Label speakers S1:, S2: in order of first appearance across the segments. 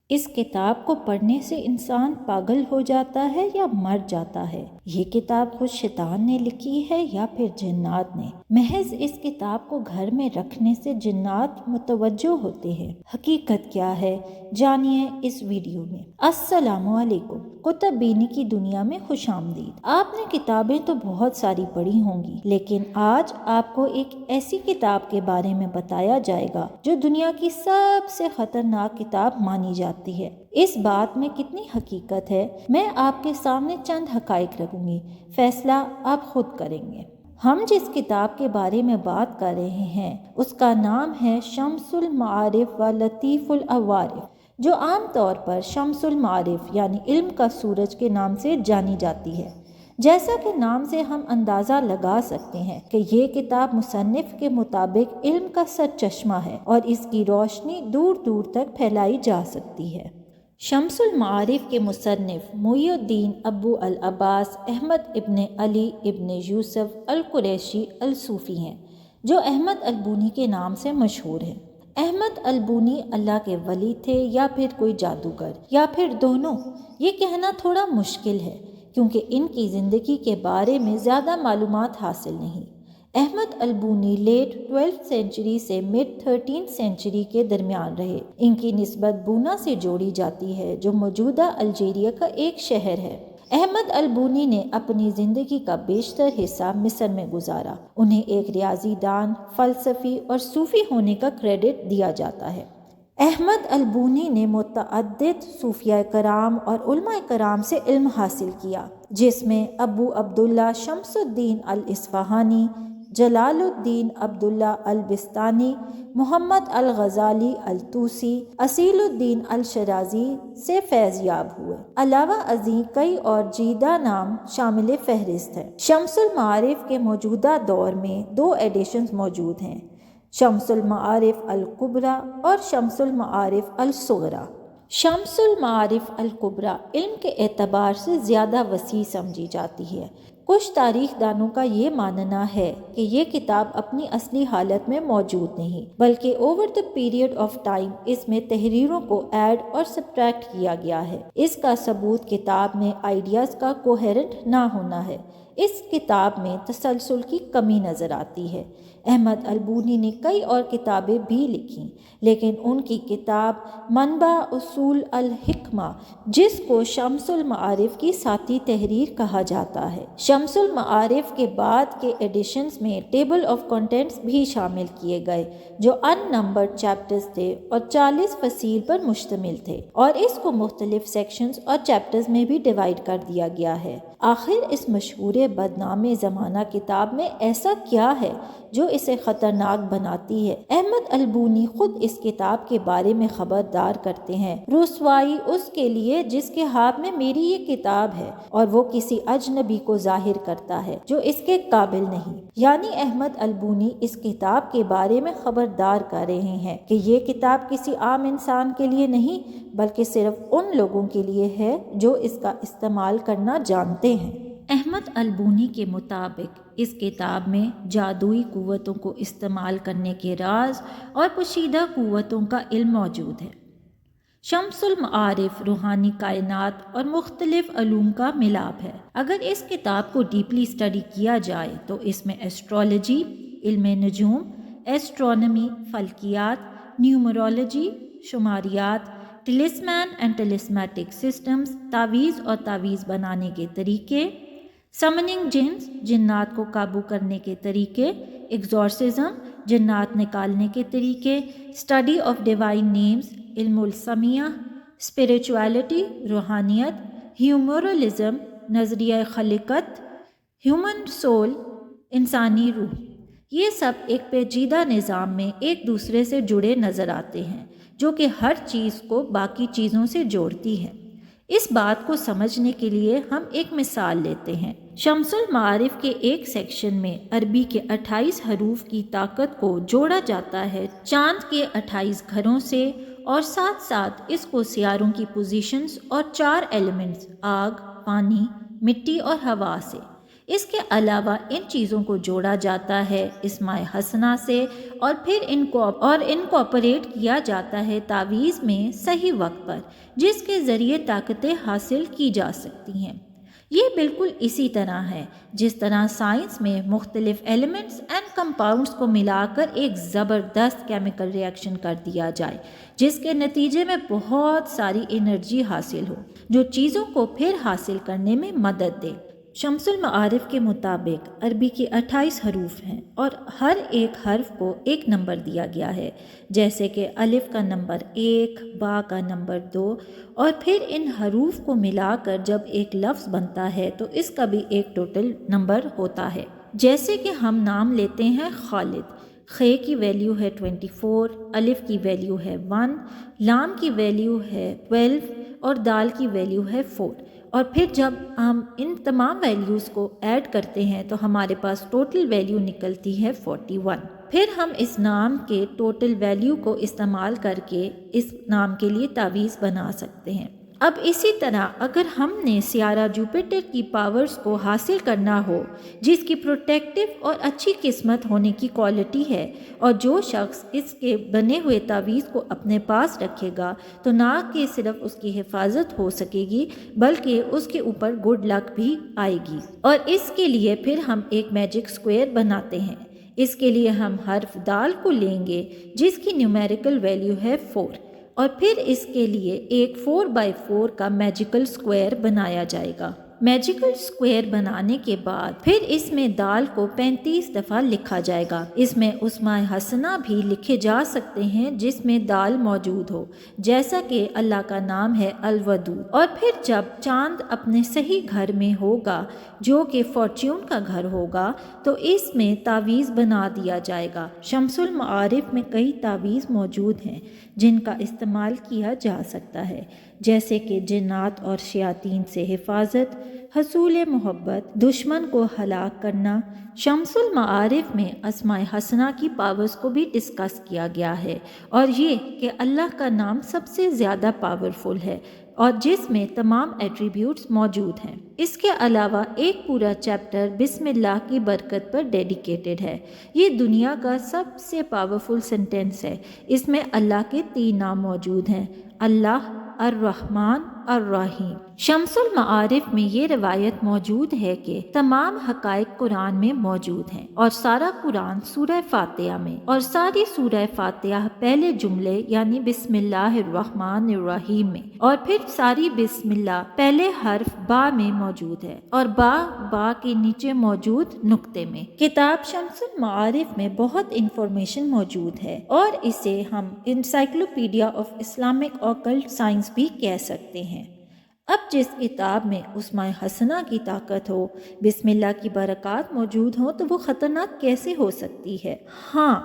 S1: اس کتاب کو پڑھنے سے انسان پاگل ہو جاتا ہے یا مر جاتا ہے؟ یہ کتاب خود شیطان نے لکھی ہے یا پھر جنات نے؟ محض اس کتاب کو گھر میں رکھنے سے جنات متوجہ ہوتے ہیں۔ حقیقت کیا ہے، جانیے اس ویڈیو میں۔ السلام علیکم، کتب بینی کی دنیا میں خوش آمدید۔ آپ نے کتابیں تو بہت ساری پڑھی ہوں گی، لیکن آج آپ کو ایک ایسی کتاب کے بارے میں بتایا جائے گا جو دنیا کی سب سے خطرناک کتاب مانی جاتی ہے۔ اس بات میں کتنی حقیقت ہے، میں آپ کے سامنے چند حقائق رکھوں گی، فیصلہ آپ خود کریں گے۔ ہم جس کتاب کے بارے میں بات کر رہے ہیں اس کا نام ہے شمس المعارف و لطیف العوارف، جو عام طور پر شمس المعارف یعنی علم کا سورج کے نام سے جانی جاتی ہے۔ جیسا کہ نام سے ہم اندازہ لگا سکتے ہیں کہ یہ کتاب مصنف کے مطابق علم کا سرچشمہ ہے اور اس کی روشنی دور دور تک پھیلائی جا سکتی ہے۔ شمس المعارف کے مصنف محی الدین ابو العباس احمد ابن علی ابن یوسف القریشی الصوفی ہیں، جو احمد البونی کے نام سے مشہور ہیں۔ احمد البونی اللہ کے ولی تھے یا پھر کوئی جادوگر یا پھر دونوں، یہ کہنا تھوڑا مشکل ہے کیونکہ ان کی زندگی کے بارے میں زیادہ معلومات حاصل نہیں۔ احمد البونی لیٹ 12 سینچری سے مڈ 13 سینچری کے درمیان رہے۔ ان کی نسبت بونا سے جوڑی جاتی ہے جو موجودہ الجیریا کا ایک شہر ہے۔ احمد البونی نے اپنی زندگی کا بیشتر حصہ مصر میں گزارا۔ انہیں ایک ریاضی دان، فلسفی اور صوفی ہونے کا کریڈٹ دیا جاتا ہے۔ احمد البونی نے متعدد صوفیاء کرام اور علماء کرام سے علم حاصل کیا، جس میں ابو عبداللہ شمس الدین الاصفہانی، جلال الدین عبداللہ البستانی، محمد الغزالی الطوسی، اصیل الدین الشرازی سے فیض یاب ہوئے۔ علاوہ ازیں کئی اور جیدہ نام شامل فہرست ہیں۔ شمس المعارف کے موجودہ دور میں 2 ایڈیشنز موجود ہیں، شمس المعارف الکبریٰ اور شمس المعارف الصغریٰ۔ شمس المعارف الکبریٰ علم کے اعتبار سے زیادہ وسیع سمجھی جاتی ہے۔ کچھ تاریخ دانوں کا یہ ماننا ہے کہ یہ کتاب اپنی اصلی حالت میں موجود نہیں، بلکہ over the period of time اس میں تحریروں کو ایڈ اور سبٹریکٹ کیا گیا ہے۔ اس کا ثبوت کتاب میں آئیڈیاز کا کوہیرنٹ نہ ہونا ہے۔ اس کتاب میں تسلسل کی کمی نظر آتی ہے۔ احمد البونی نے کئی اور کتابیں بھی لکھیں، لیکن ان کی کتاب منبع اصول الحکمہ، جس کو شمس المعارف کی ساتھی تحریر کہا جاتا ہے۔ شمس المعارف کے بعد کے ایڈیشنز میں ٹیبل آف کنٹینٹس بھی شامل کیے گئے، جو ان نمبرڈ چیپٹرز تھے اور 40 فصیل پر مشتمل تھے، اور اس کو مختلف سیکشنز اور چیپٹرز میں بھی ڈیوائیڈ کر دیا گیا ہے۔ آخر اس مشہور بدنام زمانہ کتاب میں ایسا کیا ہے جو اسے خطرناک بناتی ہے؟ احمد البونی خود اس کتاب کے بارے میں خبردار کرتے ہیں، رسوائی اس کے لیے جس کے ہاتھ میں میری یہ کتاب ہے اور وہ کسی اجنبی کو ظاہر کرتا ہے جو اس کے قابل نہیں۔ یعنی احمد البونی اس کتاب کے بارے میں خبردار کر رہے ہیں کہ یہ کتاب کسی عام انسان کے لیے نہیں، بلکہ صرف ان لوگوں کے لیے ہے جو اس کا استعمال کرنا جانتے ہیں۔ احمد البونی کے مطابق اس کتاب میں جادوئی قوتوں کو استعمال کرنے کے راز اور پوشیدہ قوتوں کا علم موجود ہے۔ شمس المعارف روحانی کائنات اور مختلف علوم کا ملاپ ہے۔ اگر اس کتاب کو ڈیپلی اسٹڈی کیا جائے تو اس میں ایسٹرولوجی، علم نجوم، ایسٹرونومی، فلکیات، نیومرولوجی، شماریات، ٹلسمین اینڈ ٹلسمیٹک سسٹمز، تعویذ اور تعویذ بنانے کے طریقے، سمننگ جنس، جنات کو قابو کرنے کے طریقے، ایگزورسزم، جنات نکالنے کے طریقے، اسٹڈی آف ڈیوائن نیمز، علم السمیہ، اسپریچویلٹی، روحانیت، ہیومورلزم، نظریہ خلقت، ہیومن سول، انسانی روح، یہ سب ایک پیچیدہ نظام میں ایک دوسرے سے جڑے نظر آتے ہیں جو کہ ہر چیز کو باقی چیزوں سے جوڑتی ہے۔ اس بات کو سمجھنے کے لیے ہم ایک مثال لیتے ہیں۔ شمس المعارف کے ایک سیکشن میں عربی کے 28 حروف کی طاقت کو جوڑا جاتا ہے چاند کے 28 گھروں سے، اور ساتھ ساتھ اس کو سیاروں کی پوزیشنز اور 4 ایلیمنٹس آگ، پانی، مٹی اور ہوا سے۔ اس کے علاوہ ان چیزوں کو جوڑا جاتا ہے اسماء حسنہ سے اور پھر انکارپوریٹ کیا جاتا ہے تعویذ میں صحیح وقت پر، جس کے ذریعے طاقتیں حاصل کی جا سکتی ہیں۔ یہ بالکل اسی طرح ہے جس طرح سائنس میں مختلف ایلیمنٹس اینڈ کمپاؤنڈز کو ملا کر ایک زبردست کیمیکل ری ایکشن کر دیا جائے، جس کے نتیجے میں بہت ساری انرجی حاصل ہو جو چیزوں کو پھر حاصل کرنے میں مدد دے۔ شمس المعارف کے مطابق عربی کے 28 حروف ہیں اور ہر ایک حرف کو ایک نمبر دیا گیا ہے، جیسے کہ الف کا نمبر 1، با کا نمبر 2، اور پھر ان حروف کو ملا کر جب ایک لفظ بنتا ہے تو اس کا بھی ایک ٹوٹل نمبر ہوتا ہے۔ جیسے کہ ہم نام لیتے ہیں خالد، خ کی ویلیو ہے 24، الف کی ویلیو ہے 1، لام کی ویلیو ہے 12 اور دال کی ویلیو ہے 4، اور پھر جب ہم ان تمام ویلیوز کو ایڈ کرتے ہیں تو ہمارے پاس ٹوٹل ویلیو نکلتی ہے 41۔ پھر ہم اس نام کے ٹوٹل ویلیو کو استعمال کر کے اس نام کے لیے تعویذ بنا سکتے ہیں۔ اب اسی طرح اگر ہم نے سیارہ جوپیٹر کی پاورز کو حاصل کرنا ہو، جس کی پروٹیکٹیو اور اچھی قسمت ہونے کی کوالٹی ہے، اور جو شخص اس کے بنے ہوئے تعویذ کو اپنے پاس رکھے گا تو نہ کہ صرف اس کی حفاظت ہو سکے گی بلکہ اس کے اوپر گڈ لک بھی آئے گی۔ اور اس کے لیے پھر ہم ایک میجک اسکوائر بناتے ہیں۔ اس کے لیے ہم حرف دال کو لیں گے جس کی نیومیریکل ویلیو ہے 4، اور پھر اس کے لیے ایک 4x4 کا میجیکل اسکوائر بنایا جائے گا۔ میجیکل اسکوائر بنانے کے بعد پھر اس میں دال کو 35 دفعہ لکھا جائے گا۔ اس میں اسماء حسنہ بھی لکھے جا سکتے ہیں جس میں دال موجود ہو، جیسا کہ اللہ کا نام ہے الودود۔ اور پھر جب چاند اپنے صحیح گھر میں ہوگا جو کہ فارچیون کا گھر ہوگا تو اس میں تعویذ بنا دیا جائے گا۔ شمس المعارف میں کئی تعویذ موجود ہیں جن کا استعمال کیا جا سکتا ہے، جیسے کہ جنات اور شیاطین سے حفاظت، حصول محبت، دشمن کو ہلاک کرنا۔ شمس المعارف میں اسماء حسنہ کی پاورز کو بھی ڈسکس کیا گیا ہے، اور یہ کہ اللہ کا نام سب سے زیادہ پاورفل ہے اور جس میں تمام ایٹریبیوٹس موجود ہیں۔ اس کے علاوہ ایک پورا چیپٹر بسم اللہ کی برکت پر ڈیڈیکیٹڈ ہے۔ یہ دنیا کا سب سے پاورفل سینٹینس ہے۔ اس میں اللہ کے 3 نام موجود ہیں، اللہ، الرحمن، الرحیم۔ شمس المعارف میں یہ روایت موجود ہے کہ تمام حقائق قرآن میں موجود ہیں، اور سارا قرآن سورہ فاتحہ میں، اور ساری سورہ فاتحہ پہلے جملے یعنی بسم اللہ الرحمن الرحیم میں، اور پھر ساری بسم اللہ پہلے حرف با میں موجود ہے، اور با کے نیچے موجود نقطے میں۔ کتاب شمس المعارف میں بہت انفارمیشن موجود ہے، اور اسے ہم انسائکلوپیڈیا آف اسلامک آکلٹ سائنس بھی کہہ سکتے ہیں۔ اب جس کتاب میں اسماء حسنہ کی طاقت ہو، بسم اللہ کی برکات موجود ہوں، تو وہ خطرناک کیسے ہو سکتی ہے؟ ہاں،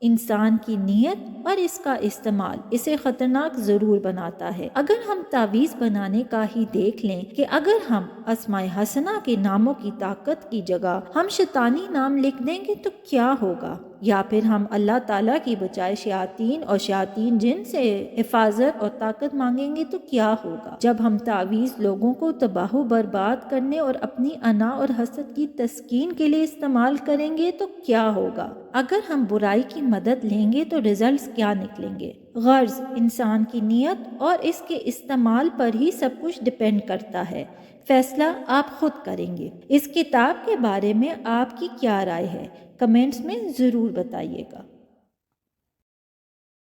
S1: انسان کی نیت اور اس کا استعمال اسے خطرناک ضرور بناتا ہے۔ اگر ہم تعویذ بنانے کا ہی دیکھ لیں کہ اگر ہم اسماء حسنہ کے ناموں کی طاقت کی جگہ ہم شیطانی نام لکھ دیں گے تو کیا ہوگا؟ یا پھر ہم اللہ تعالیٰ کی بجائے شیاطین اور شیاطین جن سے حفاظت اور طاقت مانگیں گے تو کیا ہوگا؟ جب ہم تعویذ لوگوں کو تباہ و برباد کرنے اور اپنی انا اور حسد کی تسکین کے لیے استعمال کریں گے تو کیا ہوگا؟ اگر ہم برائی کی مدد لیں گے تو ریزلٹس کیا نکلیں گے؟ غرض انسان کی نیت اور اس کے استعمال پر ہی سب کچھ ڈپینڈ کرتا ہے۔ فیصلہ آپ خود کریں گے۔ اس کتاب کے بارے میں آپ کی کیا رائے ہے؟ کمنٹس میں ضرور بتائیے گا۔